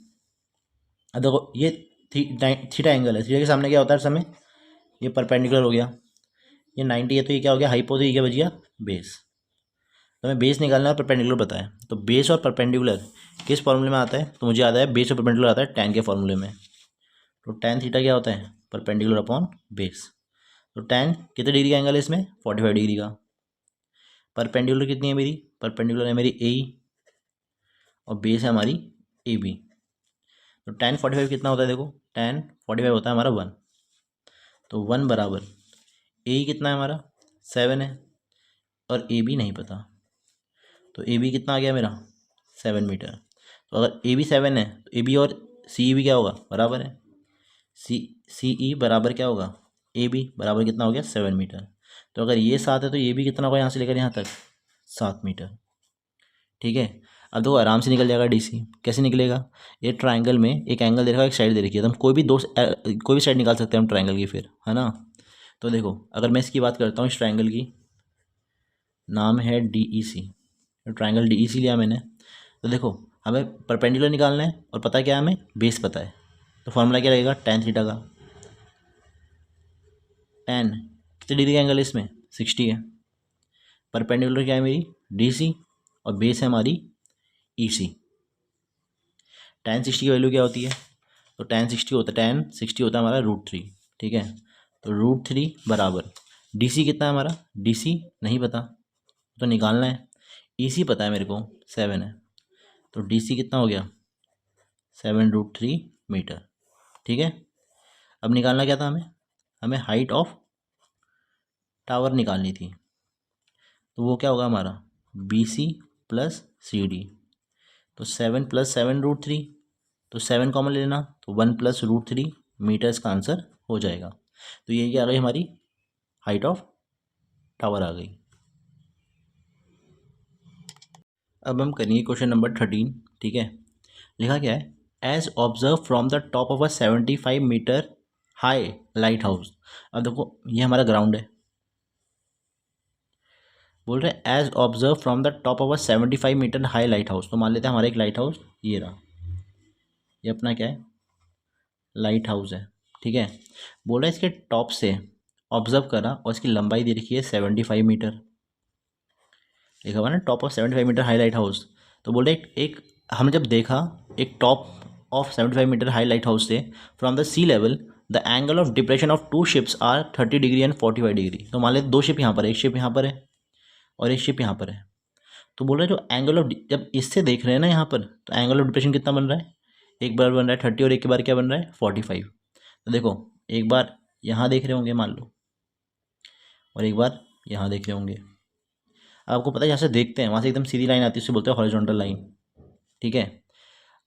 अब देखो ये थीटा एंगल है, थीटा के सामने क्या होता है हर समय, ये परपेंडिकुलर हो गया। ये 90 है तो ये क्या हो गया, हाइपो, तो ये क्या बच गया, बेस। तो हमें बेस निकालना है, परपेंडिकुलर पता है, तो बेस और परपेंडिकुलर किस फॉर्मूले में आता है, तो मुझे आता है बेस और परपेंडिकुलर आता है tan के फॉर्मूले में। तो tan थीटा क्या होता है, परपेंडिकुलर अपॉन बेस। तो tan कितने डिग्री का एंगल है इसमें, 45 डिग्री का। परपेंडिकुलर कितनी है मेरी, परपेंडिकुलर है मेरी AE, और बेस है हमारी AB। तो tan 45 कितना होता है, देखो tan 45 होता है हमारा 1। तो 1 बराबर AE कितना है हमारा, 7 है, और AB नहीं पता, तो AB कितना आ गया मेरा, 7 मीटर। तो अगर AB 7 है तो AB और CE भी क्या होगा, बराबर है। CE बराबर क्या होगा, AB बराबर कितना हो गया, 7 मीटर। तो अगर ये 7 है तो ये भी कितना होगा यहाँ से लेकर यहाँ तक 7 मीटर। ठीक है, अब देखो आराम से निकल जाएगा डीसी। कैसे निकलेगा, ये ट्राइंगल में एक एंगल दे रखा है, एक साइड दे रखी है, तो हम कोई भी साइड निकाल सकते हैं हम ट्राइंगल की फिर, है ना। तो देखो अगर मैं इसकी बात करता हूँ, इस ट्राइंगल की नाम है DEC। ट्राइंगल DEC लिया मैंने। तो देखो हमें परपेंडिकुलर निकालना है और पता क्या है, हमें बेस पता है। तो फॉर्मूला क्या लगेगा, tan थीटा का। tan कितने डिग्री का एंगल है इसमें, 60 है। परपेंडिकुलर क्या है मेरी, DC, और बेस है हमारी EC। tan 60 की वैल्यू क्या होती है, तो tan 60 होता है, tan 60 होता है हमारा √3। ठीक है, तो √3 बराबर DC कितना है हमारा, DC नहीं पता तो निकालना है। EC पता है मेरे को 7 है, तो DC कितना हो गया, 7√3 मीटर। ठीक है, अब निकालना क्या था हमें, हमें हाइट ऑफ टावर निकालनी थी। तो वो क्या होगा हमारा, BC प्लस CD। तो 7 + 7√3, तो 7 कॉमन लेना, तो 1 + √3 मीटर्स का आंसर हो जाएगा। तो ये क्या आ गई हमारी हाइट ऑफ टावर आ गई। अब हम करेंगे क्वेश्चन नंबर 13। ठीक है, लिखा क्या है, as observe from the top of a 75 metre high lighthouse. अब देखो ये हमारा ग्राउंड है, बोल रहे हैं as observe from the top of a 75 metre high lighthouse. तो मान लेते हैं हमारा एक लाइट हाउस ये रहा, ये अपना क्या है, लाइट हाउस है। ठीक है, बोल रहा है इसके टॉप से ऑब्जर्व करा और इसकी लंबाई दे रखी है 75 मीटर। लिखा हुआ ना top of 75 metre high lighthouse. तो बोल रहे एक हमने जब देखा एक top of 75 metre high lighthouse से from the sea level, the angle of depression of 2 ships are 30 degree and 45 degree. तो मान लेते 2 शिप यहाँ पर है, एक शिप यहाँ पर है और एक शिप यहाँ पर है। तो बोल रहे जो एंगल ऑफ, जब इससे देख रहे हैं ना यहाँ पर, तो एंगल ऑफ डिप्रेशन कितना बन रहा है, एक बार बन रहा है 30 और एक के बार क्या बन रहा है 45। तो देखो एक बार यहाँ देख रहे होंगे मान लो, और एक बार यहाँ देख रहे होंगे। आपको पता है जहाँ से देखते हैं वहाँ से एकदम सीधी लाइन आती है, उससे बोलते हैं हॉरिजॉन्टल लाइन। ठीक है,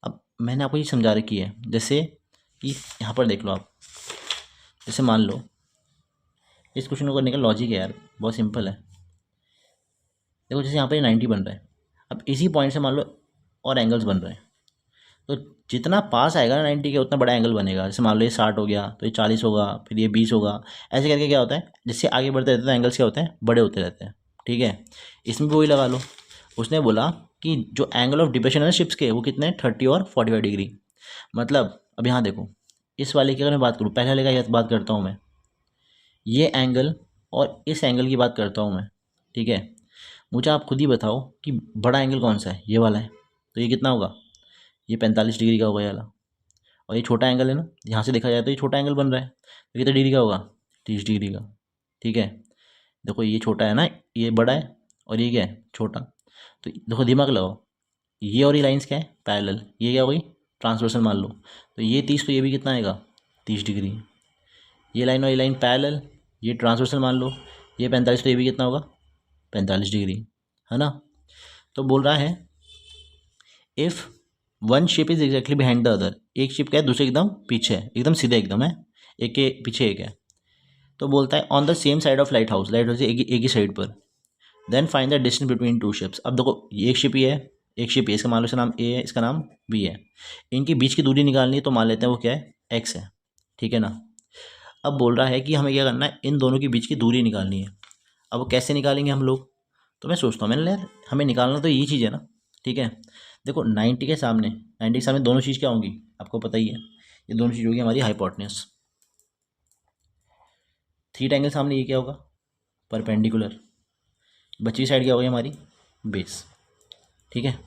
अब मैंने आपको ये समझा रखी है, जैसे कि यहाँ पर देख लो आप, जैसे मान लो इस क्वेश्चन को करने का लॉजिक है यार, बहुत सिंपल है। देखो जैसे यहाँ पर 90 बन रहा है, अब इसी पॉइंट से मान लो और एंगल्स बन रहे हैं, तो जितना पास आएगा ना 90 के उतना बड़ा एंगल बनेगा। जैसे मान लो ये 60 हो गया तो ये 40 होगा, फिर ये 20 होगा, ऐसे करके क्या होता है जिससे आगे बढ़ते रहते हैं तो एंगल्स क्या होते हैं, बड़े होते रहते हैं। ठीक है, इसमें भी वही लगा लो। उसने बोला कि जो एंगल ऑफ डिप्रेशन है ना शिप्स के, वो कितने हैं 30 और 45 डिग्री। मतलब अब यहाँ देखो, इस वाले की अगर मैं बात करूँ, पहले वाले का बात करता हूँ मैं, ये एंगल और इस एंगल की बात करता हूँ मैं। ठीक है, मुझे आप खुद ही बताओ कि बड़ा एंगल कौन सा है, ये वाला है। तो ये कितना होगा, ये 45 डिग्री का होगा ये वाला। और ये छोटा एंगल है ना, यहाँ से देखा जाए तो ये छोटा एंगल बन रहा है, तो कितने डिग्री का होगा, 30 डिग्री का। ठीक है, देखो ये छोटा है ना, ये बड़ा है, और ये क्या है, छोटा। तो देखो दिमाग लगाओ, ये और ये लाइंस क्या है, पैरेलल, ये क्या हो गई, ट्रांसवर्सल मान लो। तो ये 30 तो ये भी कितना आएगा, 30 डिग्री। ये लाइन और ये लाइन पैरेलल, ये ट्रांसवर्सल मान लो, ये 45 तो ये भी कितना होगा, 45 डिग्री, है ना। तो बोल रहा है if one ship is exactly behind the other, एक शिप क्या है दूसरे एकदम पीछे है, एकदम सीधे एकदम है, एक के पीछे एक है। तो बोलता है on the same side of lighthouse एक ही साइड पर, then find the distance between 2 ships. अब देखो ये एक शिप ही है, एक शिप है, इसका मान लो इसका नाम A है, इसका नाम B है। इनके बीच की दूरी निकालनी है, तो मान लेते हैं वो क्या है, x है। ठीक है ना। अब बोल रहा है कि हमें क्या करना है, इन दोनों के बीच की दूरी निकालनी है। अब वो कैसे निकालेंगे हम लोग, तो मैं सोचता हूँ, मैंने यार हमें निकालना तो यही चीज़ है ना। ठीक है, देखो 90 के सामने दोनों चीज़ क्या होंगी, आपको पता ही है, ये दोनों चीज़ होगी हमारी हाइपोटेन्यूज। थीटा एंगल सामने ये क्या होगा, परपेंडिकुलर। बची साइड क्या होगी हमारी, बेस। ठीक है,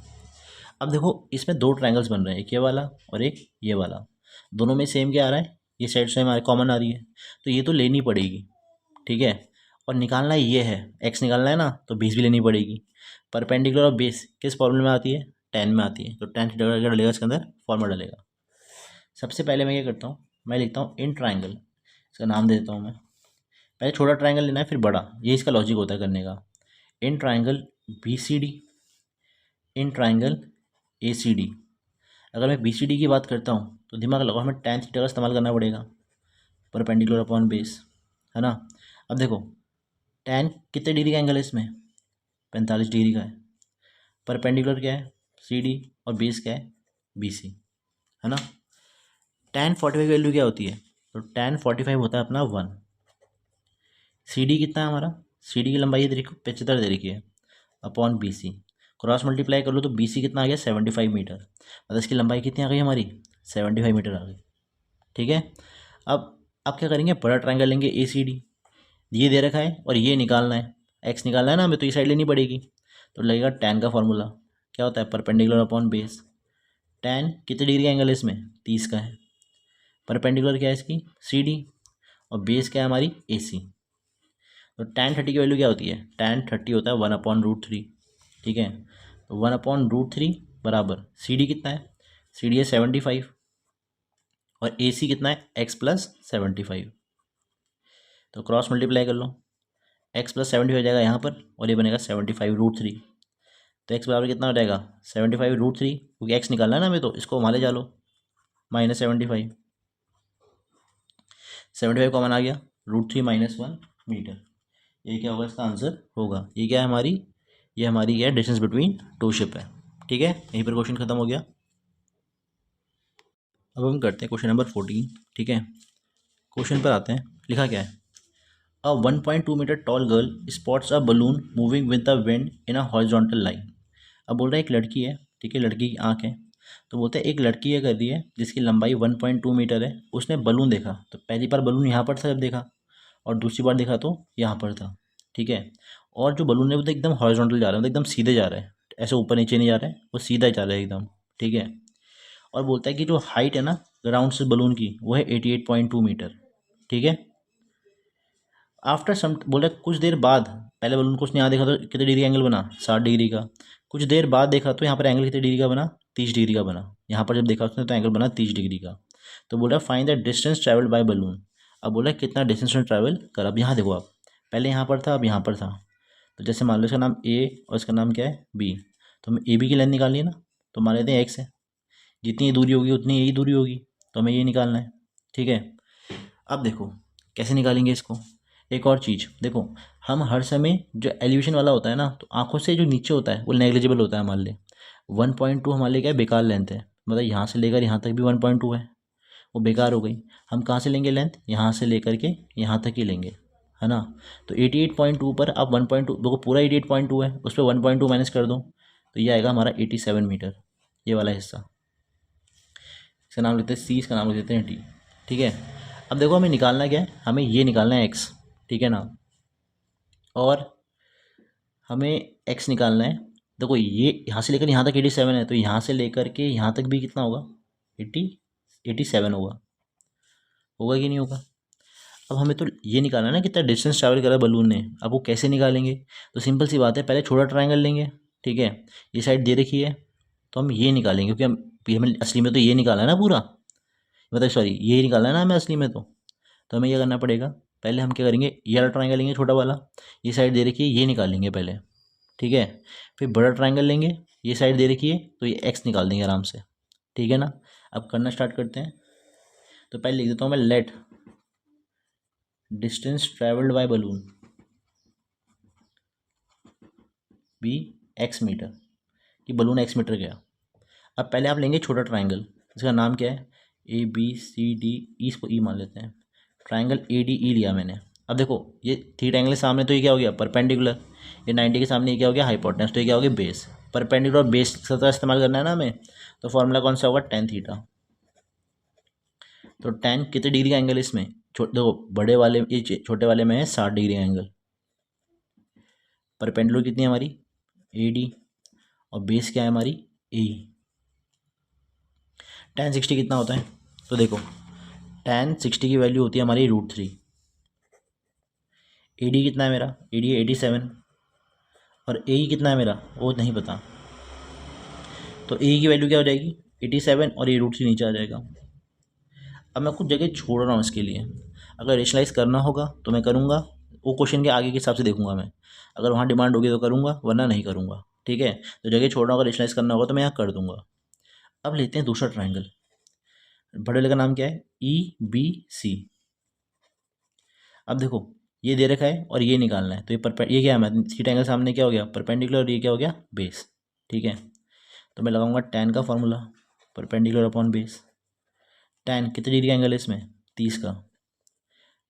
अब देखो इसमें 2 ट्रायंगल्स बन रहे हैं, एक ये वाला और एक ये वाला। दोनों में सेम क्या आ रहा है, ये साइड से हमारे कॉमन आ रही है, तो ये तो लेनी पड़ेगी। ठीक है, और निकालना ये है, एक्स निकालना है ना, तो बेस भी लेनी पड़ेगी। परपेंडिकुलर और बेस किस फॉर्मूले में आती है, टेन में आती है। तो टेन थीटा का डलेगा इसके अंदर, फॉर्मूला डलेगा। सबसे पहले मैं क्या करता हूँ, मैं लिखता हूँ इन ट्राइंगल, इसका नाम दे देता हूँ मैं। पहले छोटा ट्राइंगल लेना है फिर बड़ा, ये इसका लॉजिक होता है करने का। In triangle BCD, in triangle ACD। अगर मैं BCD की बात करता हूँ तो दिमाग लगाओ, हमें tan थीटा का इस्तेमाल करना पड़ेगा, परपेंडिकुलर अपॉन बेस, है ना। अब देखो टैन कितने डिग्री का एंगल है इसमें, 45 डिग्री का है। परपेंडिकुलर क्या है, सी डी, और बेस क्या है, बी सी, है ना। टैन 45 की वैल्यू क्या होती है, तो टैन 45 होता है अपना 1। सी डी कितना है हमारा, सी डी की लंबाई दे रखी 75 दे रखी है, upon B C, cross multiply कर लो तो बी सी कितना आ गया 75 मीटर, मतलब इसकी लंबाई कितनी आ गई हमारी 75 मीटर आ गई। ठीक है, अब क्या करेंगे, बड़ा ट्रायंगल लेंगे ए सी डी, ये दे रखा है और ये निकालना है, एक्स निकालना है ना हमें, तो ये साइड लेनी पड़ेगी। तो लगेगा टैन का फॉर्मूला क्या होता है, परपेंडिकुलर अपॉन बेस। टैन कितने डिग्री का एंगल है इसमें, 30 का है। परपेंडिकुलर क्या है इसकी, सी डी, और बेस क्या है हमारी ए सी। तो टैन 30 की वैल्यू क्या होती है, टैन 30 होता है 1/√3। ठीक है, तो 1/√3 बराबर सी डी कितना है, सी डी है 75, और ए सी कितना है, एक्स प्लस 75। तो क्रॉस मल्टीप्लाई कर लो, एक्स प्लस 75 जाएगा यहाँ पर, और ये बनेगा 75√3। तो एक्स बराबर कितना हो जाएगा, 75√3, क्योंकि एक्स निकालना है ना हमें, तो इसको वहाँ ले जा लो, -75, 75 कॉमन आ गया, √3 -1 मीटर। ये क्या होगा, इसका आंसर होगा, ये क्या है हमारी, ये हमारी क्या है, डिस्टेंस बिटवीन टू शिप है। ठीक है, यहीं पर क्वेश्चन खत्म हो गया। अब हम करते हैं क्वेश्चन नंबर 14। ठीक है, क्वेश्चन पर आते हैं, लिखा क्या है, a 1.2 metre tall girl spots a balloon moving with the wind in a horizontal line. अब बोल रहा है एक लड़की है, ठीक है, लड़की की आँख है, तो बोलते हैं एक लड़की ये कर रही है जिसकी लंबाई 1.2 मीटर है, उसने बलून देखा, तो पहली बार बलून यहाँ पर था जब देखा, और दूसरी बार देखा तो यहाँ पर था। ठीक है, और जो बलून है वो तो एकदम हॉरिजॉन्टल जा रहा है, मतलब एकदम सीधे जा रहा है, ऐसे ऊपर नीचे नहीं जा रहा है, वो सीधा ही जा रहा है एकदम। ठीक है, और बोलता है कि जो हाइट है ना ग्राउंड से बलून की, वो है 88.2 मीटर। ठीक है, आफ्टर सम बोल रहा है कुछ देर बाद, पहले बलून को उसने यहाँ देखा तो कितने डिग्री एंगल बना, 60 डिग्री का। कुछ देर बाद देखा तो यहाँ पर एंगल कितने डिग्री का बना, 30 डिग्री का बना। यहाँ पर जब देखा उसने तो एंगल बना 30 डिग्री का। तो बोल रहा है find the distance travelled by balloon. अब बोल रहा है कितना डिस्टेंस में ट्रैवल कर। अब यहाँ देखो, आप पहले यहाँ पर था, अब यहाँ पर था, तो जैसे मान लो इसका नाम ए और इसका नाम क्या है बी, तो हमें ए बी की लेंथ निकालनी है ना, तो मान लेते हैं एक्स है, जितनी ये दूरी होगी उतनी यही दूरी होगी, तो हमें ये निकालना है। ठीक है, अब देखो कैसे निकालेंगे इसको। एक और चीज़ देखो, हम हर समय जो एलिवेशन वाला होता है ना, तो आंखों से जो नीचे होता है वो नेग्लिजिबल होता है हमारे लिए। 1.2 हमारे लिए क्या है, बेकार लेंथ है, मतलब यहाँ से लेकर यहाँ तक भी 1.2 है, वो बेकार हो गई। हम कहाँ से लेंगे लेंथ, यहाँ से लेकर के यहाँ तक ही लेंगे, है ना। तो 88.2 पर आप 1.2 देखो, पूरा 88.2 है, उस पर 1.2 माइनस कर दो, तो ये आएगा हमारा 87 मीटर, ये वाला हिस्सा। इसका नाम लेते हैं सी, इसका नाम लिख देते हैं टी। ठीक है, अब देखो हमें निकालना क्या है, हमें ये निकालना है एक्स। ठीक है ना, और हमें एक्स निकालना है। देखो ये यहाँ से लेकर यहाँ तक 87 है, तो यहाँ से लेकर के यहाँ तक भी कितना होगा, 87 होगा, होगा कि नहीं होगा। अब हमें तो ये निकालना है ना कितना डिस्टेंस ट्रैवल करा बलून ने। अब वो कैसे निकालेंगे, तो सिंपल सी बात है, पहले छोटा ट्रायंगल लेंगे। ठीक है, ये साइड दे रखी है, तो हम ये निकालेंगे, क्योंकि हमें असली में तो ये निकालना है ना पूरा, मतलब सॉरी ये निकालना है ना हमें असली में, तो हमें क्या करना पड़ेगा, पहले हम क्या करेंगे, ये वाला ट्रायंगल लेंगे छोटा वाला, ये साइड दे रखी है, ये निकालेंगे पहले। ठीक है, फिर बड़ा ट्रायंगल लेंगे, ये साइड दे रखी है, तो ये एक्स निकाल देंगे आराम से। ठीक है ना, अब करना स्टार्ट करते हैं। तो पहले लिख देता हूँ मैं, let distance travelled by balloon be x metre, कि बलून एक्स मीटर गया। अब पहले आप लेंगे छोटा ट्रायंगल, इसका नाम क्या है, A B C D E, इसको ई मान लेते हैं। ट्रायंगल ए डी ई लिया मैंने। अब देखो ये थीटा एंगल के सामने, तो ये क्या हो गया परपेंडिकुलर, ये 90 के सामने ये क्या हो गया हाइपोटेनस, तो ये क्या हो गया बेस। परपेंडिकुलर बेस का इस्तेमाल करना है ना हमें, तो फॉर्मूला कौन सा होगा, टेन थीटा। तो टेन कितने डिग्री का एंगल इसमें, देखो बड़े वाले ये छोटे वाले में है 60 डिग्री का एंगल। परपेंडिकुलर कितनी है हमारी ए डी, और बेस क्या है हमारी ए। टेन 60 कितना होता है, तो देखो टेन 60 की वैल्यू होती है हमारी √3। ए डी कितना है मेरा, ए डी 87, और ए कितना है मेरा वो नहीं पता, तो ए की वैल्यू क्या हो जाएगी 87, और ये √3 नीचे आ जाएगा। अब मैं कुछ जगह छोड़ रहा हूँ इसके लिए, अगर रेशनलाइज करना होगा तो मैं करूँगा, वो क्वेश्चन के आगे के हिसाब से देखूंगा मैं, अगर वहाँ डिमांड होगी तो करूँगा, वरना नहीं करूँगा। ठीक है, तो जगह छोड़ रहा हूँ, अगर रेशनलाइज करना होगा तो मैं यहाँ कर दूँगा। अब लेते हैं दूसरा ट्राइंगल, बड़े वाले का नाम क्या है ई बी सी। अब देखो ये दे रखा है और ये निकालना है, तो ये क्या है, थीटा एंगल सामने क्या हो गया, परपेंडिकुलर, और ये क्या हो गया, बेस। ठीक है, तो मैं लगाऊंगा tan का formula, perpendicular upon base. tan कितने डिग्री का एंगल है इसमें, 30 का।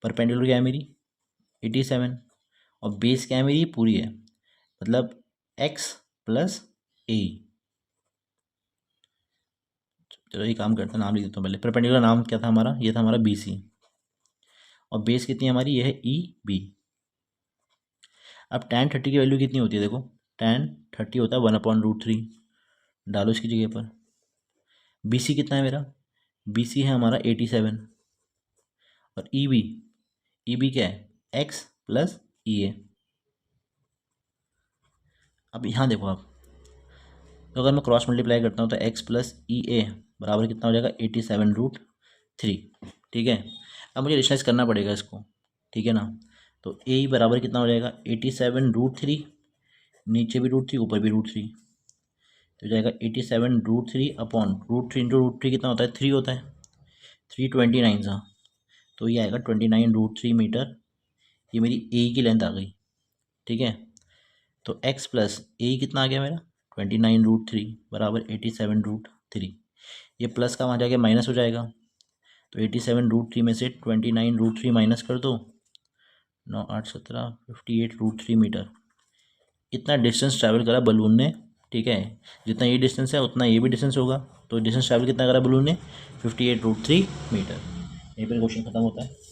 परपेंडिकुलर क्या है मेरी, 87, और बेस क्या है मेरी, पूरी है, मतलब x प्लस ए। चलो ये काम करते हैं, नाम लिख देता हूँ पहले। परपेंडिकुलर नाम क्या था हमारा, ये था हमारा BC, और बेस कितनी है हमारी, ये है EB। अब tan 30 की वैल्यू कितनी होती है, देखो tan 30 होता है 1/√3, डालो इसकी जगह पर। BC कितना है मेरा, BC है हमारा 87, और EB क्या है, x प्लस EA। अब यहाँ देखो आप, तो अगर मैं क्रॉस मल्टीप्लाई करता हूँ तो x प्लस EA बराबर कितना हो जाएगा, 87√3। ठीक है, अब मुझे रेशनलाइज करना पड़ेगा इसको, ठीक है ना। तो ए बराबर कितना हो जाएगा, 87√3, नीचे भी √3, ऊपर भी √3, तो जाएगा 87√3 अपॉन √3 इंटू √3 कितना होता है, 3 होता है, 329 सा, तो ये आएगा 29√3 मीटर। ये मेरी ए की लेंथ आ गई। ठीक है, तो x प्लस ए कितना आ गया मेरा, 29√3 बराबर 87√3। ये प्लस का वहाँ जाके माइनस हो जाएगा, तो 87√3 में से 29√3 माइनस कर दो, 9 8 17 58√3 मीटर। इतना डिस्टेंस ट्रैवल करा बलून ने। ठीक है, जितना ये डिस्टेंस है उतना ये भी डिस्टेंस होगा, तो डिस्टेंस ट्रैवल कितना करा बलून ने, 58√3 मीटर। यहीं पर क्वेश्चन खत्म होता है।